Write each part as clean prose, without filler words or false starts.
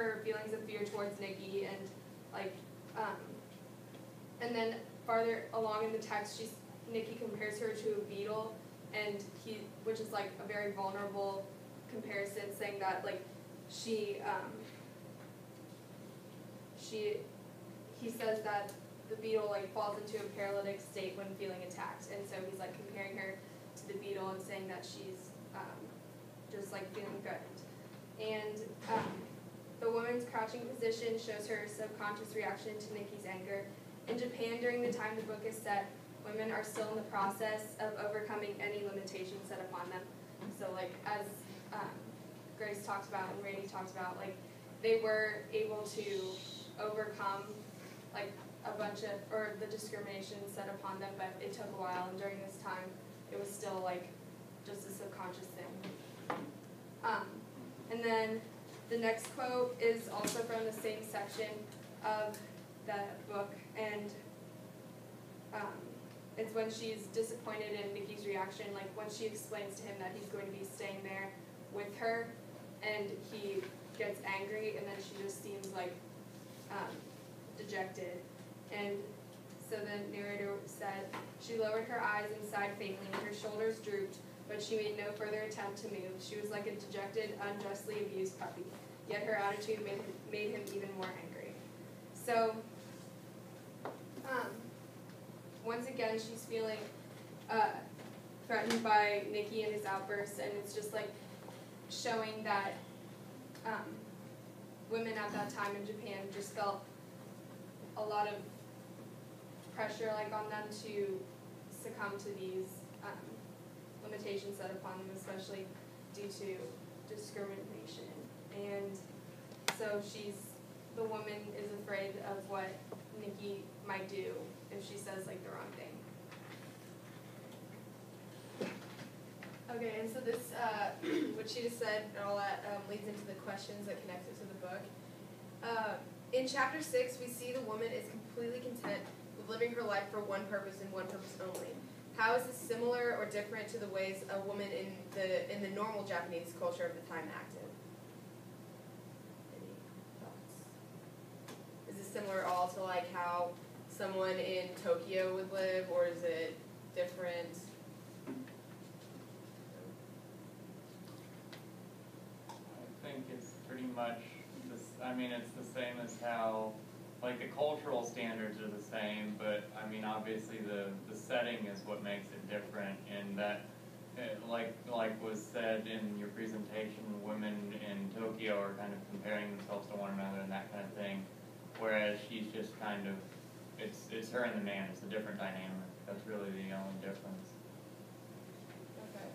her feelings of fear towards Nikki, and like, and then farther along in the text, Nikki compares her to a beetle, and which is like a very vulnerable comparison, saying that like he says that the beetle like falls into a paralytic state when feeling attacked, and so he's like comparing her to the beetle and saying that she's just like feeling threatened. And the woman's crouching position shows her subconscious reaction to Nikki's anger. In Japan, during the time the book is set, women are still in the process of overcoming any limitations set upon them. So like as Grace talks about and Randy talks about, like they were able to overcome like a bunch of, or the discrimination set upon them, but it took a while, and during this time it was still like just a subconscious thing. And then the next quote is also from the same section of the book, and it's when she's disappointed in Nikki's reaction, like when she explains to him that he's going to be staying there with her, and he gets angry, and then she just seems like dejected. And so the narrator said, she lowered her eyes and sighed faintly, and her shoulders drooped, but she made no further attempt to move. She was like a dejected, unjustly abused puppy, yet her attitude made him even more angry. So, once again, she's feeling threatened by Nikki and his outbursts, and it's just like showing that women at that time in Japan just felt a lot of pressure like on them to succumb to these limitations set upon them, especially due to discrimination. And so the woman is afraid of what Nikki might do if she says like the wrong thing. Okay, and so this, what she just said and all that leads into the questions that connect it to the book. In chapter 6, we see the woman is completely content with living her life for one purpose and one purpose only. How is this similar or different to the ways a woman in the normal Japanese culture of the time acted? Any thoughts? Is this similar at all to like how someone in Tokyo would live, or is it different? I think it's pretty much it's the same as how, like, the cultural standards are the same, but, I mean, obviously the setting is what makes it different, in that, like was said in your presentation, women in Tokyo are kind of comparing themselves to one another and that kind of thing, whereas she's just kind of, it's her and the man, it's a different dynamic. That's really the only difference. Okay.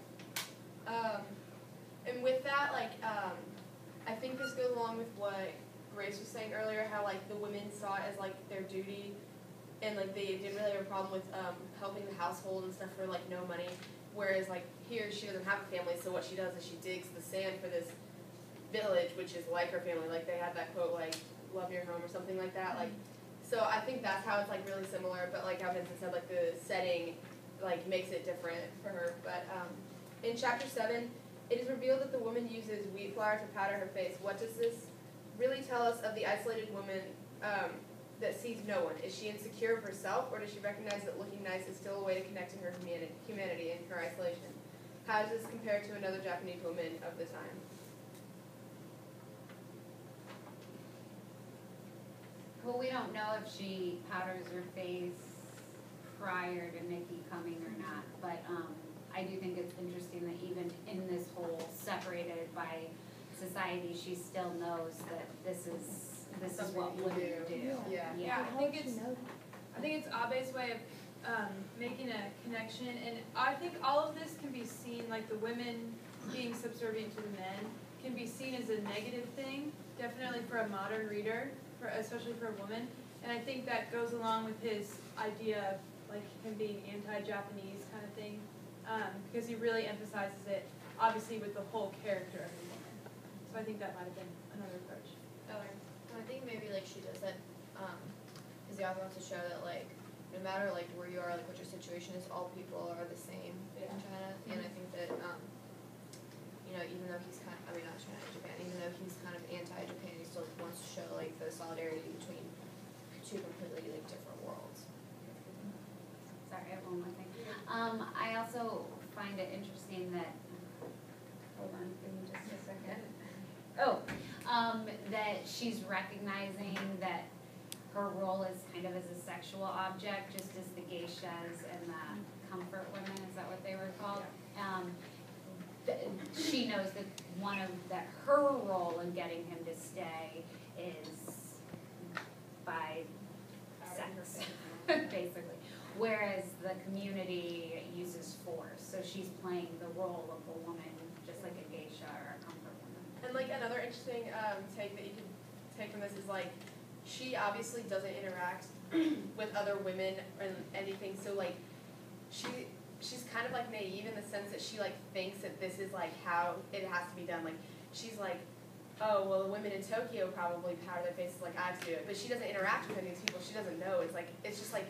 And with that, like, I think this goes along with what Grace was saying earlier, how like the women saw it as like their duty, and like they didn't really have a problem with helping the household and stuff for like no money, whereas like here she doesn't have a family, so what she does is she digs the sand for this village, which is like her family. Like they had that quote like "love your home" or something like that. Like, so I think that's how it's like really similar, but like how Vincent said, like the setting like makes it different for her. But in chapter 7, it is revealed that the woman uses wheat flour to powder her face. What does this really tell us of the isolated woman that sees no one? Is she insecure of herself, or does she recognize that looking nice is still a way to connect to her humanity in her isolation? How does this compare to another Japanese woman of the time? Well, we don't know if she powders her face prior to Nikki coming or not, but I do think it's interesting that even in this whole separated by society, she still knows that this is what women do. Yeah. I think it's Abe's way of making a connection, and I think all of this can be seen, like the women being subservient to the men, can be seen as a negative thing, definitely for a modern reader, especially for a woman. And I think that goes along with his idea of like him being anti-Japanese kind of thing, because he really emphasizes it, obviously, with the whole character of the woman. So I think that might have been another approach. I think maybe like she does that because the author wants to show that like no matter like where you are, like what your situation is, all people are the same in China. And I think that even though he's not China, Japan, even though he's kind of anti-Japan, he still solidarity between two completely like different worlds. Sorry, I have one more thing. I also find it interesting that, hold on, give me just a second. That she's recognizing that her role is kind of as a sexual object, just as the geishas and the comfort women, is that what they were called? She knows that her role in getting him to stay is by sex, basically. Whereas the community uses force, so she's playing the role of the woman, just like a geisha or a comfort woman. And like another interesting take that you can take from this is like, she obviously doesn't interact with other women or anything, so like she's kind of like naive in the sense that she like thinks that this is like how it has to be done. Like she's like, oh well, the women in Tokyo probably powder their faces like I have to do it, but she doesn't interact with any of these people. She doesn't know. It's just like,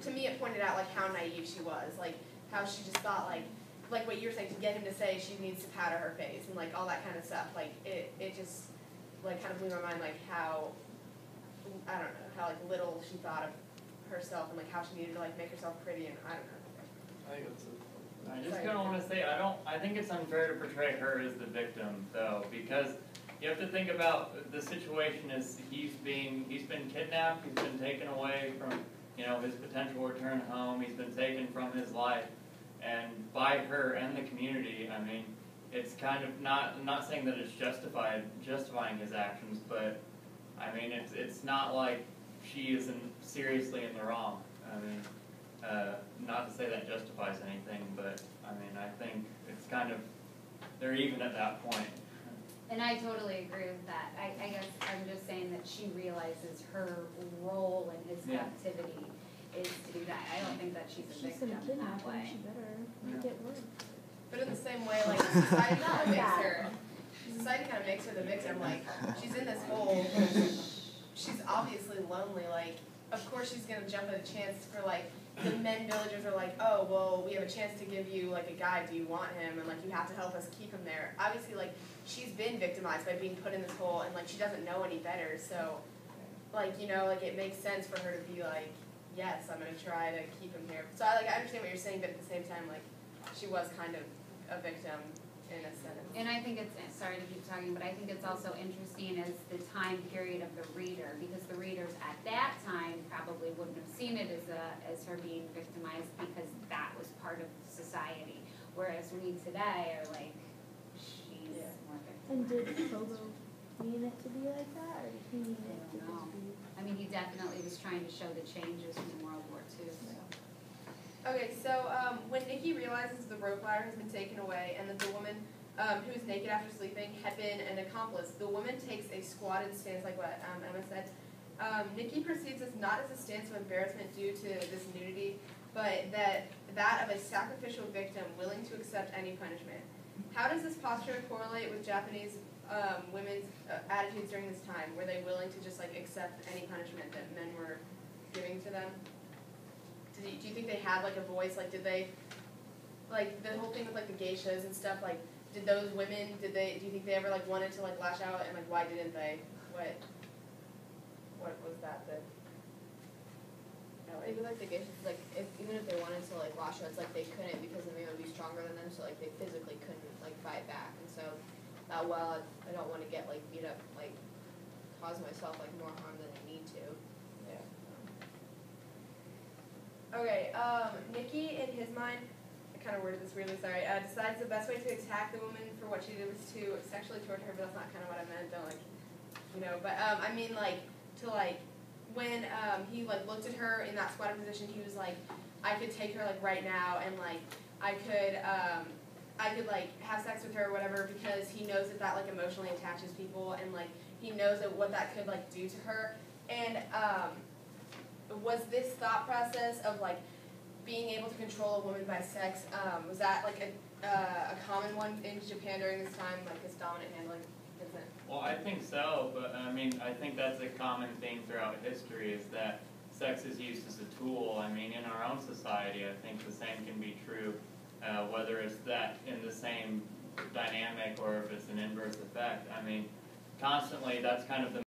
to me it pointed out like how naive she was, like how she just thought like what you were saying, to get him to say she needs to powder her face and like all that kind of stuff. Like it just like kind of blew my mind, like how, I don't know, how like little she thought of herself and like how she needed to like make herself pretty, and I don't know. I think I just kind of want to say, I think it's unfair to portray her as the victim, though, because you have to think about the situation is he's been kidnapped, he's been taken away from, his potential return home, he's been taken from his life, and by her and the community. I mean, it's kind of I'm not saying that it's justifying his actions, but I mean, it's not like she isn't seriously in the wrong. I mean, not to say that justifies anything, but I mean, I think it's kind of, they're even at that point. And I totally agree with that. I guess I'm just saying that she realizes her role in his captivity is to do that. I don't think that she's a victim in that way. She better make it work. But in the same way, like society kind of makes her the victim. Like she's in this hole. She's obviously lonely. Like of course she's gonna jump at a chance for like the men villagers are like, oh well, we have a chance to give you like a guy. Do you want him? And like you have to help us keep him there. Obviously, like she's been victimized by being put in this hole, and like she doesn't know any better. So like like it makes sense for her to be like, yes, I'm gonna try to keep him here. So I understand what you're saying, but at the same time, like she was kind of a victim in a sense. And I think it's, sorry to keep talking, but I think it's also interesting as the time period of the reader, because the readers at that time probably wouldn't have seen it as her being victimized because that was part of society. Whereas we today are like, she's more victimized. And did Kobo mean it to be like that, or did he mean it to I don't know. just be? I mean, he definitely was trying to show the changes from World War II. So. Okay, so when Nikki realizes the rope ladder has been taken away and that the woman who's naked after sleeping had been an accomplice, the woman takes a squatted stance, like what Emma said. Nikki perceives this not as a stance of embarrassment due to this nudity, but that of a sacrificial victim willing to accept any punishment. How does this posture correlate with Japanese women's attitudes during this time? Were they willing to just like accept any punishment that men were giving to them? Do you think they had like a voice? Like did they, like the whole thing with like the geishas and stuff, like did those women, do you think they ever like wanted to like lash out, and like why didn't they? What was that? Maybe like the geishas, like even if they wanted to like lash out, it's like they couldn't because the man would be stronger than them, so like they physically couldn't like fight back, and so I don't want to get like beat up, like cause myself like more harm than I need to. Okay, Nikki, in his mind, I kind of worded this weirdly, sorry, decides the best way to attack the woman for what she did was to sexually torture her, but that's not kind of what I meant, don't like, but I mean like, to like, when he like looked at her in that squatted position, he was like, I could take her like right now, and like, I could like have sex with her or whatever, because he knows that like emotionally attaches people, and like, he knows that what that could like do to her, and was this thought process of like being able to control a woman by sex, was that like a common one in Japan during this time, like this dominant handling? Well, I think so, but I mean, I think that's a common theme throughout history, is that sex is used as a tool. I mean, in our own society, I think the same can be true, whether it's that in the same dynamic or if it's an inverse effect. I mean, constantly, that's kind of the